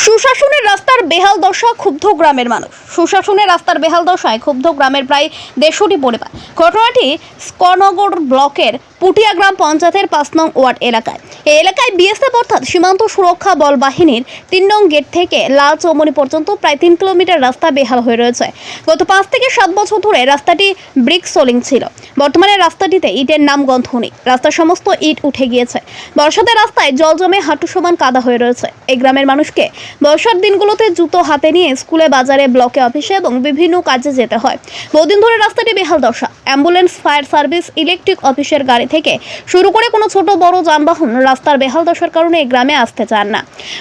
সুশাসনের রাস্তার বেহাল দশা, ক্ষুব্ধ গ্রামের মানুষ। সুশাসনের রাস্তার বেহাল দশায় ক্ষুব্ধ গ্রামের প্রায় 150টি পরিবার। ঘটনাটি স্কনগর ব্লকের পুটিয়া গ্রাম পঞ্চায়েতের 5 নং ওয়ার্ড এলাকায়। এই এলাকায় বিএসএফ অর্থাৎ সীমান্ত সুরক্ষা বল বাহিনীর 3 নং গেট থেকে লাল চৌমনি পর্যন্ত প্রায় 3 কিলোমিটার রাস্তা বেহাল হয়ে রয়েছে। গত 5 থেকে 7 বছর ধরে রাস্তাটি ব্রিক সোলিং ছিল। বর্তমানে রাস্তাটিতে ইটের নামগন্ধ নেই, রাস্তার সমস্ত ইট উঠে গিয়েছে। বর্ষাতে রাস্তায় জল জমে হাঁটু সমান কাদা হয়ে রয়েছে। এই গ্রামের মানুষকে বর্ষার দিনগুলোতে জুতো হাতে নিয়ে স্কুলে, বাজারে, ব্লকে, অফিসে এবং বিভিন্ন কাজে যেতে হয়। বহুদিন ধরে রাস্তাটি বেহাল দশা। অ্যাম্বুলেন্স, ফায়ার সার্ভিস, ইলেকট্রিক অফিসের গাড়ি থেকে শুরু করে কোনো ছোট বড় যানবাহন রাস্তার বেহাল দশার কারণে এই গ্রামে আসতে চান না।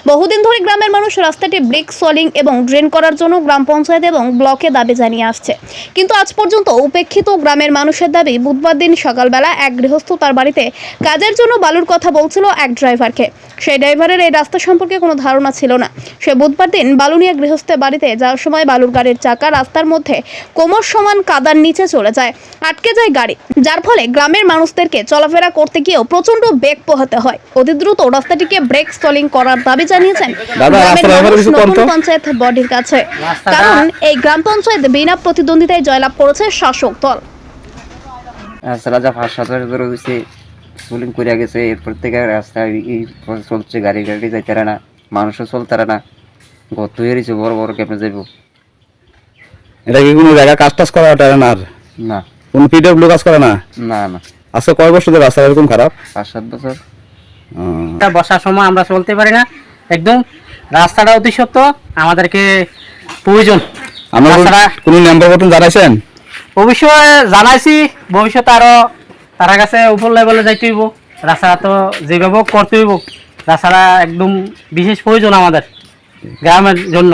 বহুদিন ধরে গ্রামের মানুষ রাস্তাটি ব্রিক সোলিং এবং ড্রেন করার জন্য গ্রাম পঞ্চায়েত এবং ব্লকে দাবি জানিয়ে আসছে, কিন্তু আজ পর্যন্ত উপেক্ষিত গ্রামের মানুষের দাবি। বুধবার দিন সকালবেলা এক গৃহস্থ তার বাড়িতে কাজের জন্য বালুর কথা বলছিল এক ড্রাইভারকে। সেই ড্রাইভারের এই রাস্তা সম্পর্কে কোনো ধারণা ছিল না। সে বুধবার দিন বালু নিয়ে গৃহস্থের বাড়িতে যাওয়ার সময় বালুর গাড়ির চাকা রাস্তার মধ্যে কোমর সমান কাদার নিচে চলে যায়, আটকে যায় গাড়ি, যার ফলে গ্রামের মানুষদেরকে চলাফেরা করতে গিয়েও প্রচন্ড বেগ পোহাতে হয়। অতি দ্রুত রাস্তাটিকে ব্রেক স্টলিং করার দাবি জানিয়েছেন নতুন পঞ্চায়েত বডির কাছে, কারণ এই গ্রাম পঞ্চায়েত বিনা প্রতিদ্বন্দ্বিতায় জয়লাভ করেছে শাসক দল। রাজা 5-7 ধরে হয়েছে সোলিং করে গেছে। এরপর থেকে রাস্তায় চলছে, গাড়ি যাইতে না, মানুষও চলতে না, গত হয়ে রয়েছে বড় বড় কেমনে যাইব। এটা কি কোনো জায়গা কাজ টাজ করা ওটা না? না, কোন পিডব্লিউ কাজ করে না? না না। আচ্ছা, কয় বছর ধরে রাস্তা এরকম খারাপ? 5-7 বছর। বর্ষার সময় আমরা চলতে পারি না, একদম রাস্তাটা অতি সত্য আমাদেরকে প্রয়োজন। আমরা কোনো নাম্বার বটন জানাইছেন? অবশ্যই জানাইছি, ভবিষ্যতে আরো তার কাছে উপর লেভেলে যাইতে হইব। রাস্তাটা তো যেভাবে করতে হইব, রাস্তাটা একদম বিশেষ প্রয়োজন আমাদের গ্রামের জন্য।